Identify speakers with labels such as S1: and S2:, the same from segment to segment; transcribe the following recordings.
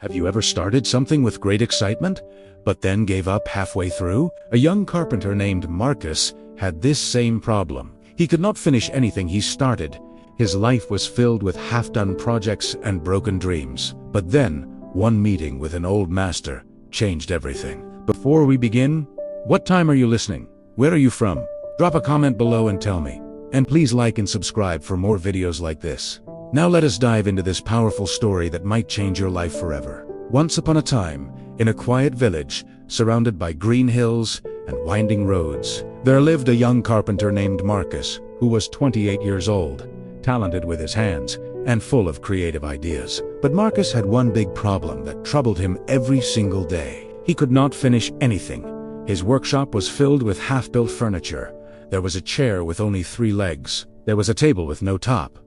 S1: Have you ever started something with great excitement, but then gave up halfway through? A young carpenter named Marcus had this same problem. He could not finish anything he started. His life was filled with half-done projects and broken dreams. But then, one meeting with an old master changed everything. Before we begin, what time are you listening? Where are you from? Drop a comment below and tell me. And please like and subscribe for more videos like this. Now let us dive into this powerful story that might change your life forever. Once upon a time, in a quiet village, surrounded by green hills and winding roads, there lived a young carpenter named Marcus, who was 28 years old, talented with his hands, and full of creative ideas. But Marcus had one big problem that troubled him every single day. He could not finish anything. His workshop was filled with half-built furniture. There was a chair with only 3 legs. There was a table with no top.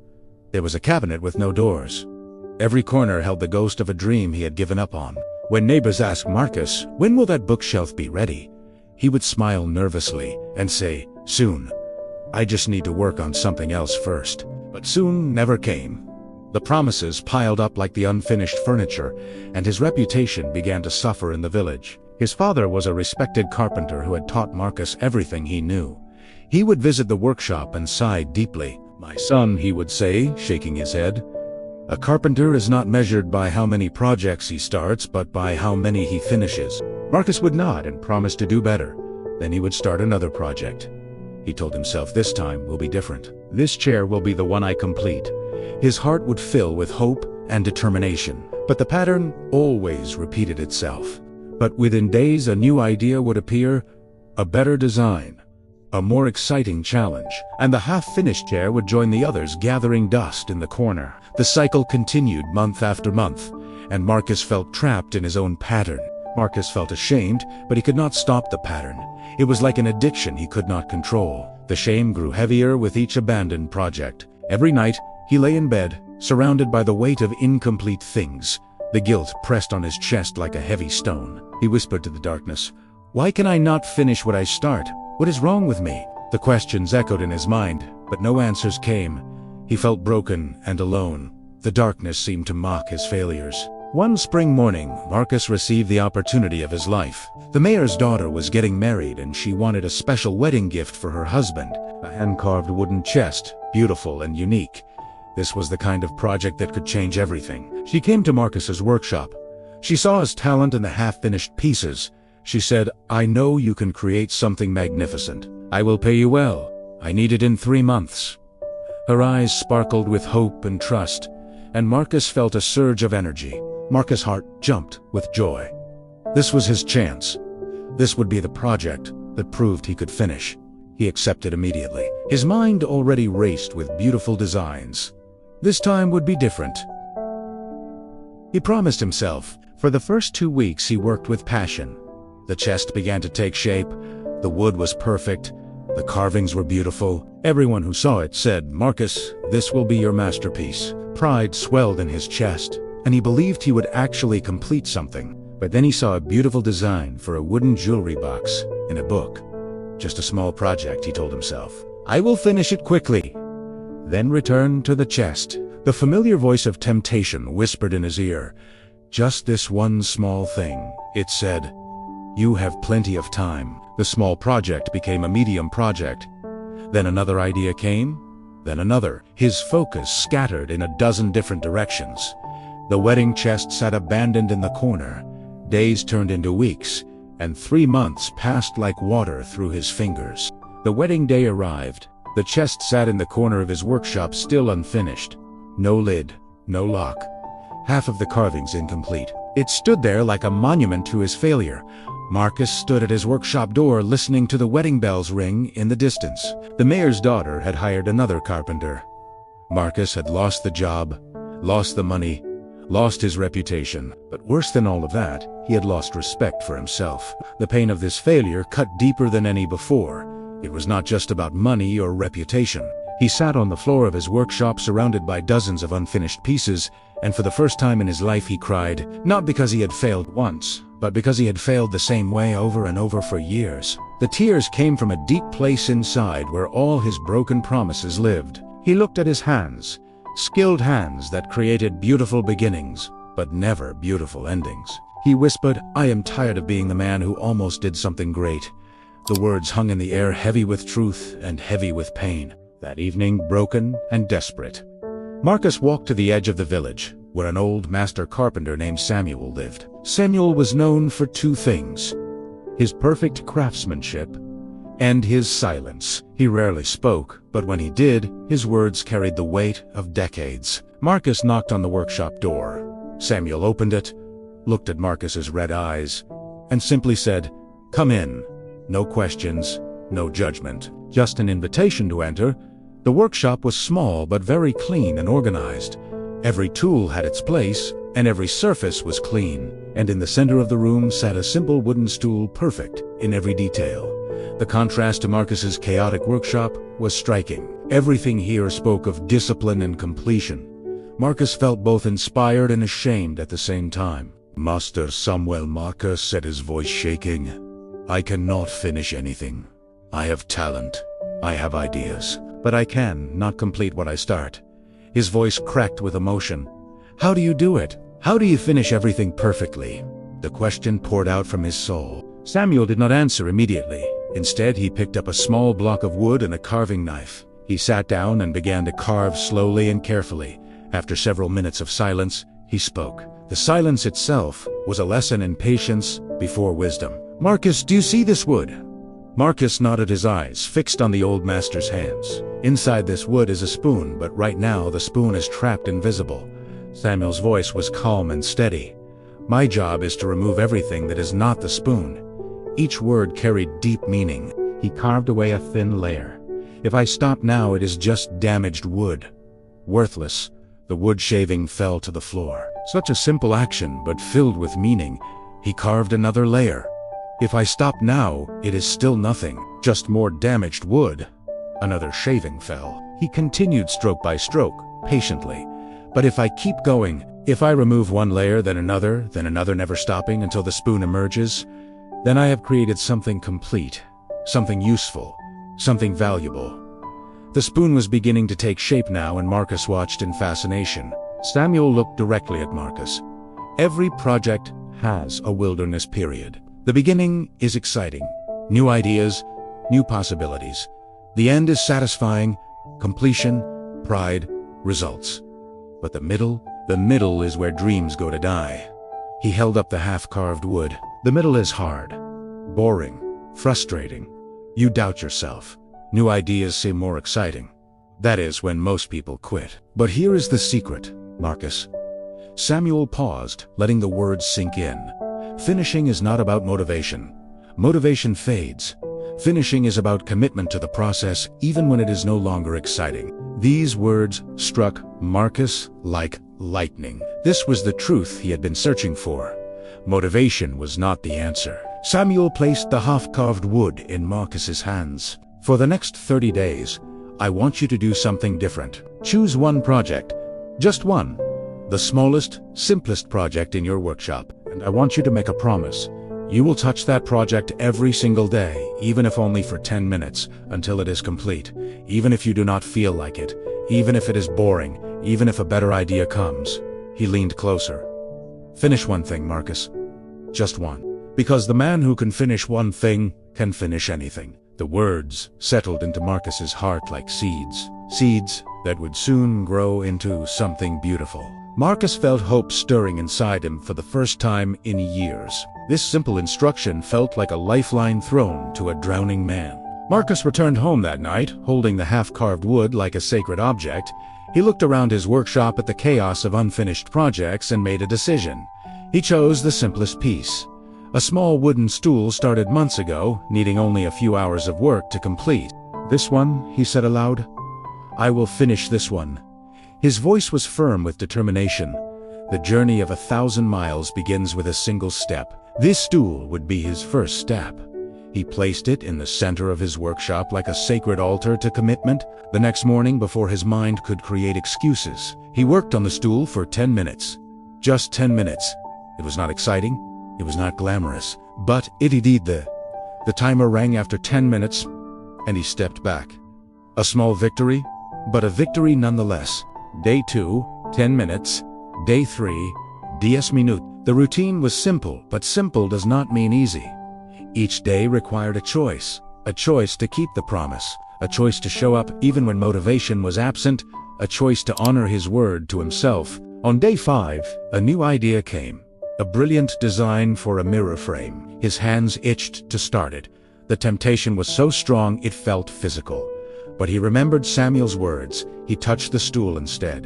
S1: There was a cabinet with no doors. Every corner held the ghost of a dream he had given up on. When neighbors asked Marcus, "When will that bookshelf be ready?" he would smile nervously and say, "Soon. I just need to work on something else first." But soon never came. The promises piled up like the unfinished furniture, and his reputation began to suffer in the village. His father was a respected carpenter who had taught Marcus everything he knew. He would visit the workshop and sigh deeply. "My son," he would say, shaking his head, "a carpenter is not measured by how many projects he starts, but by how many he finishes." Marcus would nod and promise to do better. Then he would start another project. He told himself, "This time will be different. This chair will be the one I complete." His heart would fill with hope and determination. But the pattern always repeated itself. But within days a new idea would appear, a better design, a more exciting challenge, and the half-finished chair would join the others, gathering dust in the corner. The cycle continued month after month, and Marcus felt trapped in his own pattern. Marcus felt ashamed, but he could not stop the pattern. It was like an addiction he could not control. The shame grew heavier with each abandoned project. Every night, he lay in bed, surrounded by the weight of incomplete things. The guilt pressed on his chest like a heavy stone. He whispered to the darkness, "Why can I not finish what I start? What is wrong with me?" The questions echoed in his mind, but no answers came. He felt broken and alone. The darkness seemed to mock his failures. One spring morning, Marcus received the opportunity of his life. The mayor's daughter was getting married, and she wanted a special wedding gift for her husband, a hand-carved wooden chest, beautiful and unique. This was the kind of project that could change everything. She came to Marcus's workshop. She saw his talent in the half-finished pieces. She said, "I know you can create something magnificent. I will pay you well. I need it in 3 months." Her eyes sparkled with hope and trust, and Marcus felt a surge of energy. Marcus' heart jumped with joy. This was his chance. This would be the project that proved he could finish. He accepted immediately. His mind already raced with beautiful designs. This time would be different. He promised himself. For the first 2 weeks he worked with passion. The chest began to take shape. The wood was perfect. The carvings were beautiful. Everyone who saw it said, "Marcus, this will be your masterpiece." Pride swelled in his chest, and he believed he would actually complete something. But then he saw a beautiful design for a wooden jewelry box in a book. Just a small project, he told himself. "I will finish it quickly, then return to the chest." The familiar voice of temptation whispered in his ear, "Just this one small thing," it said. "You have plenty of time." The small project became a medium project. Then another idea came, then another. His focus scattered in a dozen different directions. The wedding chest sat abandoned in the corner. Days turned into weeks, and 3 months passed like water through his fingers. The wedding day arrived. The chest sat in the corner of his workshop, still unfinished. No lid, no lock. Half of the carvings incomplete. It stood there like a monument to his failure. Marcus stood at his workshop door, listening to the wedding bells ring in the distance. The mayor's daughter had hired another carpenter. Marcus had lost the job, lost the money, lost his reputation. But worse than all of that, he had lost respect for himself. The pain of this failure cut deeper than any before. It was not just about money or reputation. He sat on the floor of his workshop, surrounded by dozens of unfinished pieces, and for the first time in his life he cried, not because he had failed once, but because he had failed the same way over and over for years. The tears came from a deep place inside where all his broken promises lived. He looked at his hands, skilled hands that created beautiful beginnings, but never beautiful endings. He whispered, "I am tired of being the man who almost did something great." The words hung in the air, heavy with truth and heavy with pain. That evening, broken and desperate, Marcus walked to the edge of the village, where an old master carpenter named Samuel lived. Samuel was known for two things: his perfect craftsmanship and his silence. He rarely spoke, but when he did, his words carried the weight of decades. Marcus knocked on the workshop door. Samuel opened it, looked at Marcus's red eyes, and simply said, "Come in." No questions, no judgment, just an invitation to enter. The workshop was small but very clean and organized. Every tool had its place, and every surface was clean. And in the center of the room sat a simple wooden stool, perfect in every detail. The contrast to Marcus's chaotic workshop was striking. Everything here spoke of discipline and completion. Marcus felt both inspired and ashamed at the same time. "Master Samuel," Marcus said, his voice shaking, "I cannot finish anything. I have talent, I have ideas, but I cannot complete what I start." His voice cracked with emotion. "How do you do it? How do you finish everything perfectly?" The question poured out from his soul. Samuel did not answer immediately. Instead, he picked up a small block of wood and a carving knife. He sat down and began to carve slowly and carefully. After several minutes of silence, he spoke. The silence itself was a lesson in patience before wisdom. "Marcus, do you see this wood?" Marcus nodded, his eyes fixed on the old master's hands. "Inside this wood is a spoon, but right now the spoon is trapped invisible." Samuel's voice was calm and steady. "My job is to remove everything that is not the spoon." Each word carried deep meaning. He carved away a thin layer. "If I stop now, it is just damaged wood. Worthless." The wood shaving fell to the floor. Such a simple action, but filled with meaning. He carved another layer. "If I stop now, it is still nothing, just more damaged wood." Another shaving fell. He continued stroke by stroke, patiently. "But if I keep going, if I remove one layer, then another, never stopping until the spoon emerges, then I have created something complete, something useful, something valuable." The spoon was beginning to take shape now, and Marcus watched in fascination. Samuel looked directly at Marcus. "Every project has a wilderness period. The beginning is exciting. New ideas, new possibilities. The end is satisfying, completion, pride, results. But the middle is where dreams go to die." He held up the half-carved wood. "The middle is hard, boring, frustrating. You doubt yourself. New ideas seem more exciting. That is when most people quit. But here is the secret, Marcus." Samuel paused, letting the words sink in. "Finishing is not about motivation. Motivation fades. Finishing is about commitment to the process, even when it is no longer exciting." These words struck Marcus like lightning. This was the truth he had been searching for. Motivation was not the answer. Samuel placed the half-carved wood in Marcus's hands. "For the next 30 days, I want you to do something different. Choose one project, just one, the smallest, simplest project in your workshop, and I want you to make a promise. You will touch that project every single day, even if only for 10 minutes, until it is complete, even if you do not feel like it, even if it is boring, even if a better idea comes." He leaned closer. "Finish one thing, Marcus. Just one. Because the man who can finish one thing can finish anything." The words settled into Marcus's heart like seeds. Seeds that would soon grow into something beautiful. Marcus felt hope stirring inside him for the first time in years. This simple instruction felt like a lifeline thrown to a drowning man. Marcus returned home that night, holding the half-carved wood like a sacred object. He looked around his workshop at the chaos of unfinished projects and made a decision. He chose the simplest piece. A small wooden stool started months ago, needing only a few hours of work to complete. "This one," he said aloud. "I will finish this one." His voice was firm with determination. The journey of 1,000 miles begins with a single step. This stool would be his first step. He placed it in the center of his workshop like a sacred altar to commitment. The next morning, before his mind could create excuses, he worked on the stool for 10 minutes. Just 10 minutes. It was not exciting. It was not glamorous, but it did. The timer rang after 10 minutes, and he stepped back. A small victory, but a victory nonetheless. Day 2, 10 minutes. Day 3, 10 minutes. The routine was simple, but simple does not mean easy. Each day required a choice to keep the promise, a choice to show up even when motivation was absent, a choice to honor his word to himself. On day 5, a new idea came, a brilliant design for a mirror frame. His hands itched to start it. The temptation was so strong it felt physical. But he remembered Samuel's words. He touched the stool instead.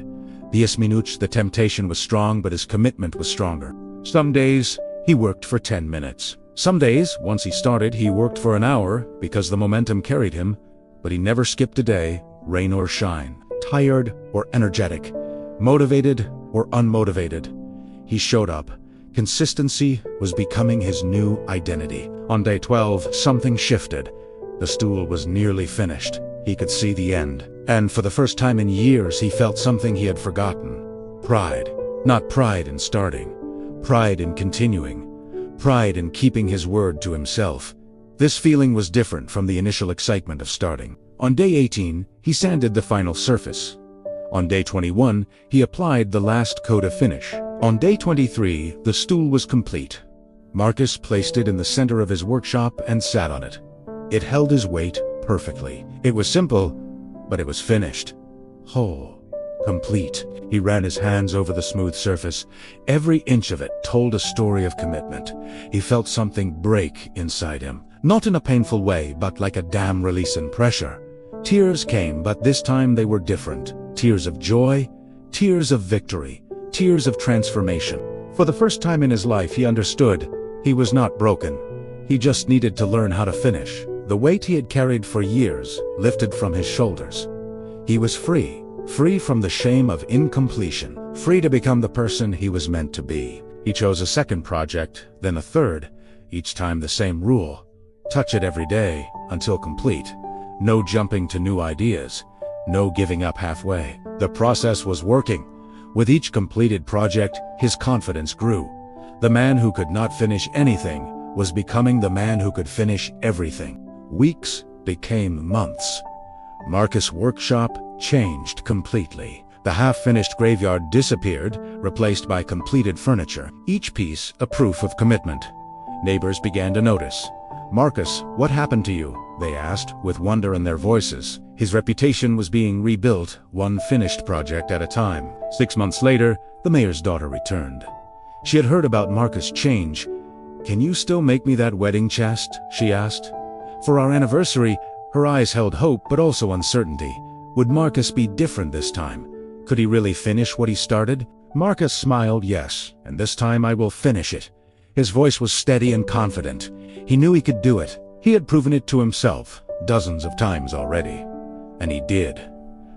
S1: 10 minutes, the temptation was strong, but his commitment was stronger. Some days, he worked for 10 minutes. Some days, once he started, he worked for an hour because the momentum carried him. But he never skipped a day, rain or shine, tired or energetic, motivated or unmotivated. He showed up. Consistency was becoming his new identity. On day 12, something shifted. The stool was nearly finished. He could see the end. And for the first time in years, he felt something he had forgotten. Pride. Not pride in starting. Pride in continuing. Pride in keeping his word to himself. This feeling was different from the initial excitement of starting. On day 18, he sanded the final surface. On day 21, he applied the last coat of finish. On day 23, the stool was complete. Marcus placed it in the center of his workshop and sat on it. It held his weight perfectly. It was simple, but it was finished. Whole. Complete. He ran his hands over the smooth surface. Every inch of it told a story of commitment. He felt something break inside him. Not in a painful way, but like a dam releasing pressure. Tears came, but this time they were different. Tears of joy, tears of victory, tears of transformation. For the first time in his life, he understood he was not broken. He just needed to learn how to finish. The weight he had carried for years lifted from his shoulders. He was free. Free from the shame of incompletion, free to become the person he was meant to be. He chose a second project, then a third, each time the same rule. Touch it every day until complete. No jumping to new ideas. No giving up halfway. The process was working. With each completed project, his confidence grew. The man who could not finish anything was becoming the man who could finish everything. Weeks became months. Marcus' workshop changed completely. The half-finished graveyard disappeared, replaced by completed furniture, each piece a proof of commitment. Neighbors began to notice. "Marcus, what happened to you?" they asked, with wonder in their voices. His reputation was being rebuilt, one finished project at a time. 6 months later, the mayor's daughter returned. She had heard about Marcus' change. "Can you still make me that wedding chest?" she asked. For our anniversary, her eyes held hope but also uncertainty. Would Marcus be different this time? Could he really finish what he started? Marcus smiled, "Yes, and this time I will finish it." His voice was steady and confident. He knew he could do it. He had proven it to himself dozens of times already. And he did.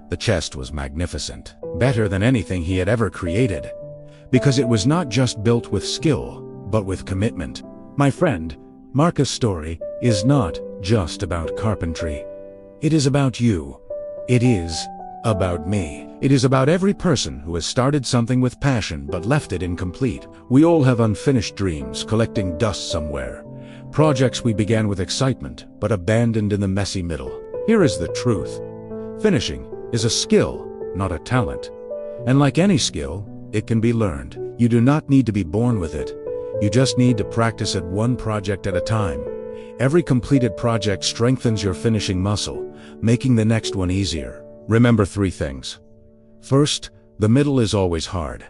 S1: The chest was magnificent, better than anything he had ever created. Because it was not just built with skill, but with commitment. My friend, Marcus' story is not just about carpentry. It is about you. It is about me. It is about every person who has started something with passion but left it incomplete. We all have unfinished dreams collecting dust somewhere. Projects we began with excitement but abandoned in the messy middle. Here is the truth. Finishing is a skill, not a talent. And like any skill, it can be learned. You do not need to be born with it. You just need to practice it one project at a time. Every completed project strengthens your finishing muscle, making the next one easier. Remember 3 things. First, the middle is always hard.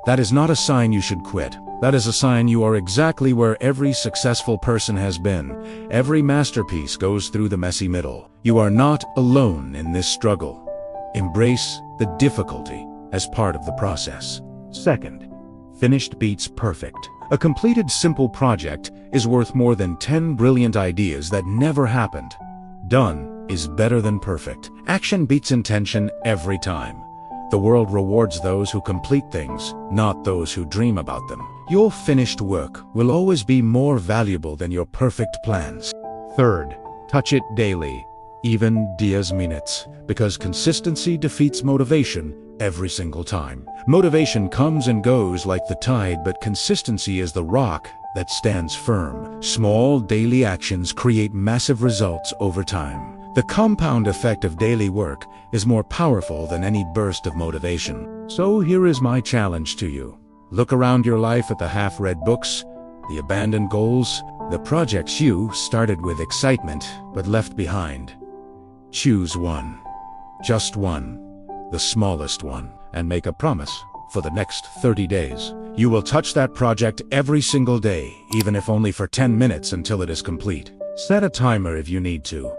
S1: That is not a sign you should quit. That is a sign you are exactly where every successful person has been. Every masterpiece goes through the messy middle. You are not alone in this struggle. Embrace the difficulty as part of the process. Second, finished beats perfect. A completed simple project is worth more than 10 brilliant ideas that never happened. Done is better than perfect. Action beats intention every time. The world rewards those who complete things, not those who dream about them. Your finished work will always be more valuable than your perfect plans. Third, touch it daily, even 10 minutes, because consistency defeats motivation every single time. Motivation comes and goes like the tide, but consistency is the rock that stands firm. Small daily actions create massive results over time. The compound effect of daily work is more powerful than any burst of motivation. So here is my challenge to you. Look around your life at the half-read books, the abandoned goals, the projects you started with excitement but left behind. Choose one. Just one. The smallest one. And make a promise for the next 30 days. You will touch that project every single day, even if only for 10 minutes until it is complete. Set a timer if you need to.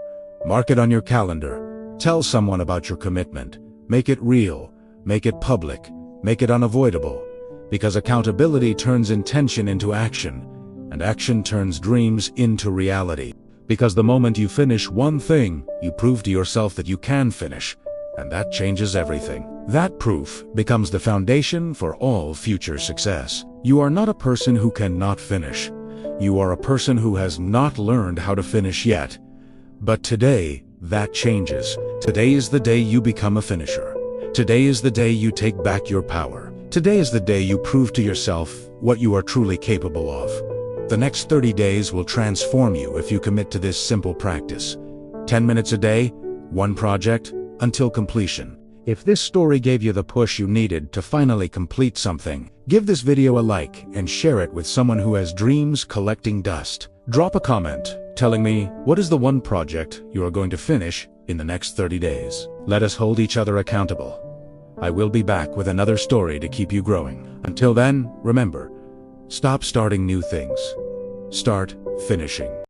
S1: Mark it on your calendar. Tell someone about your commitment. Make it real. Make it public. Make it unavoidable. Because accountability turns intention into action, and action turns dreams into reality. Because the moment you finish one thing, you prove to yourself that you can finish, and that changes everything. That proof becomes the foundation for all future success. You are not a person who cannot finish. You are a person who has not learned how to finish yet. But today, that changes. Today is the day you become a finisher. Today is the day you take back your power. Today is the day you prove to yourself what you are truly capable of. The next 30 days will transform you if you commit to this simple practice. 10 minutes a day, one project, until completion. If this story gave you the push you needed to finally complete something, give this video a like and share it with someone who has dreams collecting dust. Drop a comment telling me what is the one project you are going to finish in the next 30 days. Let us hold each other accountable. I will be back with another story to keep you growing. Until then, remember, stop starting new things. Start finishing.